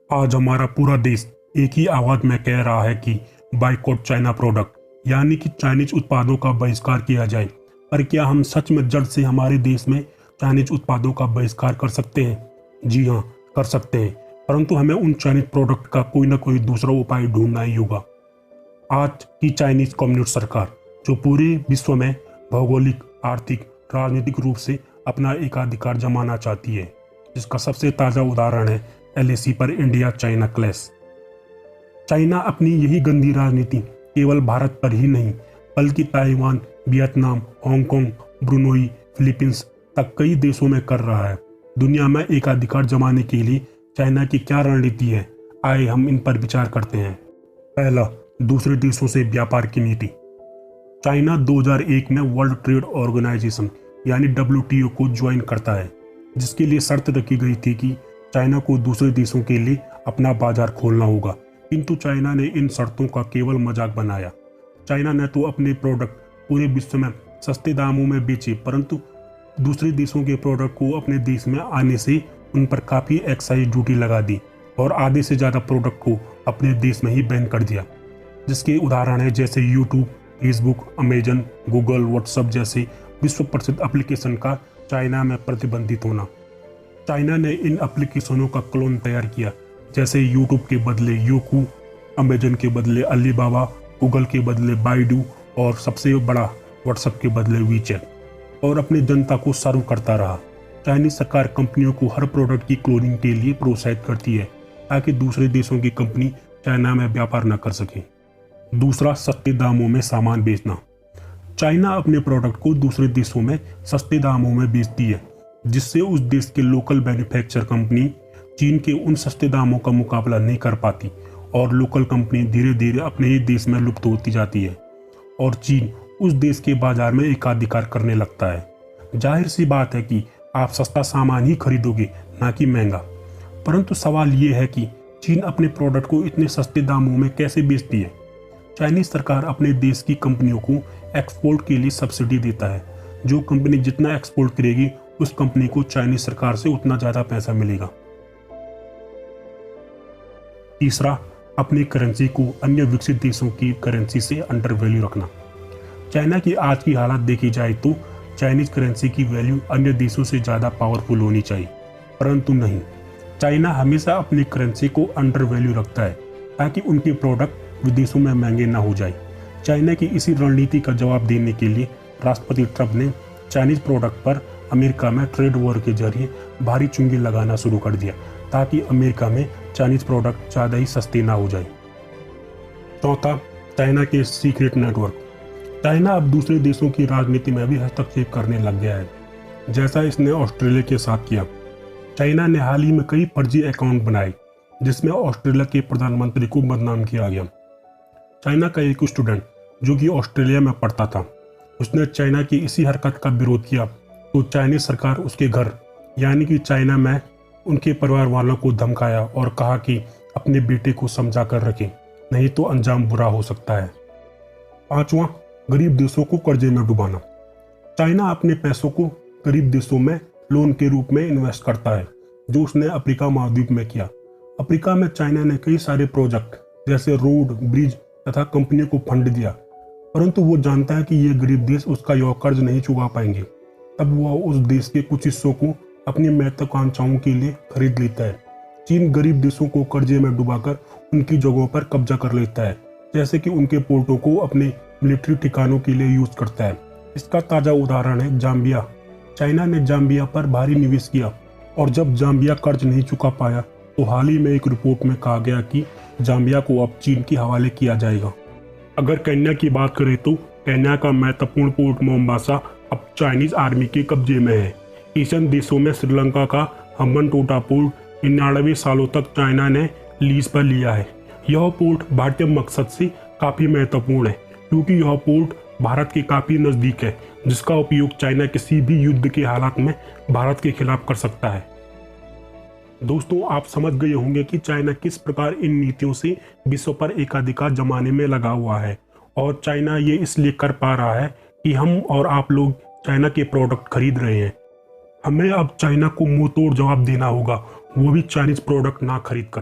आज हमारा पूरा देश एक ही आवाज में कह रहा है कि बाइकआउट चाइना प्रोडक्ट, यानी कि चाइनीज उत्पादों का बहिष्कार किया जाए। पर क्या हम सच में जड़ से हमारे देश में चाइनीज उत्पादों का बहिष्कार कर सकते हैं? जी हाँ, कर सकते हैं, परंतु हमें उन चाइनीज प्रोडक्ट का कोई ना कोई दूसरा उपाय ढूंढना ही होगा। आज की चाइनीज कम्युनिस्ट सरकार, जो पूरे विश्व में भौगोलिक, आर्थिक, राजनीतिक रूप से अपना एकाधिकार जमाना चाहती है, जिसका सबसे ताज़ा उदाहरण है LAC पर इंडिया चाइना क्लैश। चाइना अपनी यही गंदी राजनीति केवल भारत पर ही नहीं, बल्कि Taiwan, Vietnam, Hong Kong, Brunei, Philippines तक कई देशों में कर रहा है। दुनिया में एकाधिकार जमाने के लिए चाइना की क्या रणनीति है, आइए हम इन पर विचार करते हैं। पहला, दूसरे देशों से व्यापार की नीति। चाइना 2001 में वर्ल्ड ट्रेड ऑर्गेनाइजेशन यानी WTO को ज्वाइन करता है, जिसके लिए शर्त रखी गई थी कि चाइना को दूसरे देशों के लिए अपना बाजार खोलना होगा। किंतु चाइना ने इन शर्तों का केवल मजाक बनाया। चाइना ने तो अपने प्रोडक्ट पूरे विश्व में सस्ते दामों में बेचे, परंतु दूसरे देशों के प्रोडक्ट को अपने देश में आने से उन पर काफ़ी एक्साइज ड्यूटी लगा दी और आधे से ज़्यादा प्रोडक्ट को अपने देश में ही बैन कर दिया। जिसके उदाहरण है जैसे YouTube, Facebook, Amazon, Google, WhatsApp जैसे विश्व प्रसिद्ध एप्लीकेशन का चाइना में प्रतिबंधित होना। चाइना ने इन एप्लीकेशनों का क्लोन तैयार किया, जैसे यूट्यूब के बदले यूकू, अमेजन के बदले अलीबाबा, गूगल के बदले बाइडू और सबसे बड़ा व्हाट्सएप के बदले वीचैट, और अपनी जनता को सर्व करता रहा। चाइनीज सरकार कंपनियों को हर प्रोडक्ट की क्लोनिंग के लिए प्रोत्साहित करती है, ताकि दूसरे देशों की कंपनी चाइना में व्यापार न कर सके। दूसरा, सस्ते दामों में सामान बेचना। चाइना अपने प्रोडक्ट को दूसरे देशों में सस्ते दामों में बेचती है, जिससे उस देश के लोकल मैन्युफैक्चर कंपनी चीन के उन सस्ते दामों का मुकाबला नहीं कर पाती और लोकल कंपनी धीरे धीरे अपने ही देश में लुप्त होती जाती है और चीन उस देश के बाजार में एकाधिकार करने लगता है। जाहिर सी बात है कि आप सस्ता सामान ही खरीदोगे, ना कि महंगा। परंतु सवाल ये है कि चीन अपने प्रोडक्ट को इतने सस्ते दामों में कैसे बेचती है? चाइनीज सरकार अपने देश की कंपनियों को एक्सपोर्ट के लिए सब्सिडी देता है। जो कंपनी जितना एक्सपोर्ट करेगी, उस कंपनी को चाइनीज सरकार से उतना ज़्यादा पैसा मिलेगा। तीसरा, अपनी करेंसी को अन्य विकसित देशों की करेंसी से अंडर वैल्यू रखना। चाइना की आज की हालत देखी जाए तो चाइनीज करेंसी की वैल्यू अन्य देशों से ज़्यादा पावरफुल होनी चाहिए, परंतु नहीं। चाइना हमेशा अपनी करेंसी को अंडर वैल्यू रखता है, ताकि उनके प्रोडक्ट विदेशों में महंगे ना हो जाए। चाइना की इसी रणनीति का जवाब देने के लिए राष्ट्रपति ट्रंप ने चाइनीज प्रोडक्ट पर अमेरिका में ट्रेड वॉर के जरिए भारी चुंगी लगाना शुरू कर दिया, ताकि अमेरिका में चाइनीज प्रोडक्ट ज़्यादा ही सस्ते ना हो जाए। चौथा, चाइना के सीक्रेट नेटवर्क। चाइना अब दूसरे देशों की राजनीति में भी हस्तक्षेप करने लग गया है, जैसा इसने ऑस्ट्रेलिया के साथ किया। चाइना ने हाल ही में कई फर्जी अकाउंट बनाए, जिसमें ऑस्ट्रेलिया के प्रधानमंत्री को बदनाम किया गया। चाइना का एक स्टूडेंट जो कि ऑस्ट्रेलिया में पढ़ता था, उसने चाइना की इसी हरकत का विरोध किया, तो चाइनीज सरकार उसके घर यानी कि चाइना में उनके परिवार वालों को धमकाया और कहा कि अपने बेटे को समझा कर रखें, नहीं तो अंजाम बुरा हो सकता है। पांचवा, गरीब देशों को कर्जे में डुबाना। चाइना अपने पैसों को गरीब देशों में लोन के रूप में इन्वेस्ट करता है, जो उसने अफ्रीका महाद्वीप में किया। अफ्रीका में चाइना ने कई सारे प्रोजेक्ट जैसे रोड, ब्रिज तथा कंपनियों को फंड दिया, परंतु वो जानता है कि ये गरीब देश उसका यह कर्ज नहीं चुका पाएंगे। तब वह उस देश के कुछ हिस्सों को अपनी महत्वाकांक्षाओं के लिए खरीद लेता है। चीन गरीब देशों को कर्जे में डुबाकर उनकी जगहों पर कब्जा कर लेता है, जैसे कि उनके पोर्टों को अपने मिलिट्री ठिकानों के लिए यूज करता है। इसका ताज़ा उदाहरण है जाम्बिया। चाइना ने जाम्बिया पर भारी निवेश किया और जब जाम्बिया कर्ज नहीं चुका पाया, तो हाल ही में एक रिपोर्ट में कहा गया कि जाम्बिया को अब चीन के हवाले किया जाएगा। अगर केन्या की बात करें तो केन्या का महत्वपूर्ण पोर्ट मोम्बासा अब चाइनीज आर्मी के कब्जे में है। एशियन देशों में श्रीलंका का हम्बनटोटा पोर्ट 99 सालों तक चाइना ने लीज पर लिया है। यह पोर्ट भारतीय मकसद से काफ़ी महत्वपूर्ण है, क्योंकि यह पोर्ट भारत के काफ़ी नज़दीक है, जिसका उपयोग चाइना किसी भी युद्ध के हालात में भारत के खिलाफ कर सकता है। दोस्तों, आप समझ गए होंगे कि चाइना किस प्रकार इन नीतियों से विश्व पर एकाधिकार जमाने में लगा हुआ है, और चाइना ये इसलिए कर पा रहा है कि हम और आप लोग चाइना के प्रोडक्ट खरीद रहे हैं। हमें अब चाइना को मुंह तोड़ जवाब देना होगा, वो भी चाइनीज प्रोडक्ट ना खरीद कर।